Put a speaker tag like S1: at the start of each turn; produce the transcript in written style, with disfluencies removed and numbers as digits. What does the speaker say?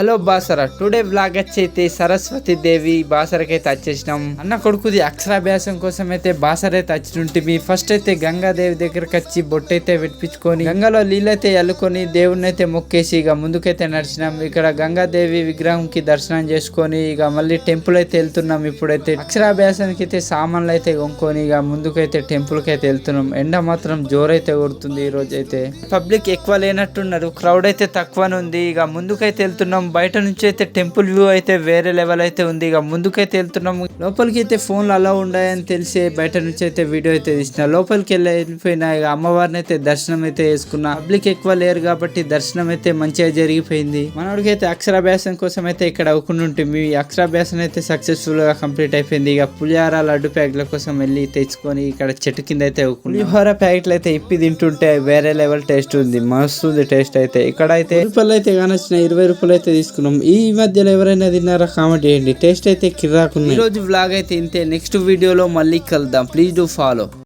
S1: Hello Basara, today blog అయితే సరస్వతి దేవి బాసరకైతే వచ్చేసినాం. అన్న కొడుకుది అక్షరాభ్యాసం కోసం అయితే బాసర అయితే వచ్చింటిమి. ఫస్ట్ అయితే గంగాదేవి దగ్గరకు వచ్చి బొట్టయితే పెట్టించుకొని గంగలో నీళ్ళైతే ఎల్లుకొని దేవుడిని అయితే మొక్కేసి ఇక ముందుకైతే నడిచినాం. ఇక్కడ గంగాదేవి విగ్రహం కి దర్శనం చేసుకొని ఇక మళ్ళీ టెంపుల్ అయితే వెళ్తున్నాం. ఇప్పుడైతే అక్షరాభ్యాసానికి అయితే సామాన్లు అయితే కొనుక్కొని ఇక ముందుకైతే టెంపుల్ కి అయితే వెళ్తున్నాం. ఎండ మాత్రం జోరైతే కొడుతుంది. ఈ రోజు అయితే పబ్లిక్ ఎక్కువ లేనట్టున్నారు, క్రౌడ్ అయితే తక్కువనే ఉంది. ఇక ముందుకైతే వెళ్తున్నాం. బయట నుంచి అయితే టెంపుల్ వ్యూ అయితే వేరే లెవెల్ అయితే ఉంది. ఇక ముందుకైతే వెళ్తున్నాము. లోపలికి అయితే ఫోన్లు అలా ఉన్నాయని తెలిసి బయట నుంచి అయితే వీడియో అయితే తీసిన. లోపలికి వెళ్ళిపోయినా ఇక అమ్మవారిని అయితే దర్శనం అయితే చేసుకున్నా. పబ్లిక్ ఎక్కువ లేరు కాబట్టి దర్శనం అయితే మంచిగా జరిగిపోయింది. మనోడికి అయితే అక్షరాభ్యాసం కోసం అయితే ఇక్కడ అవుకుంటుంటుంది. ఈ అక్షరాభ్యాసం అయితే సక్సెస్ఫుల్ గా కంప్లీట్ అయిపోయింది. ఇక పులిహోర లడ్డు ప్యాకెట్ల కోసం వెళ్ళి తెచ్చుకొని ఇక్కడ చెట్టు కింద అయితే పులిహోర ప్యాకెట్లు అయితే ఇప్పి తింటుంటే వేరే లెవెల్ టేస్ట్ ఉంది. మస్తుంది టేస్ట్ అయితే. ఇక్కడ అయితే రూపాయలు అయితే కానొచ్చిన 20 రూపాయలు అయితే తీసుకున్నాం. ఈ మధ్యలో ఎవరైనా తిన్నారా కామెంట్ చేయండి. టేస్ట్ అయితే కిరాకున్నాయి. ఈ రోజు వ్లాగ్ అయితే ఇంతే. నెక్స్ట్ వీడియోలో మళ్ళీ కలుద్దాం. Please do follow.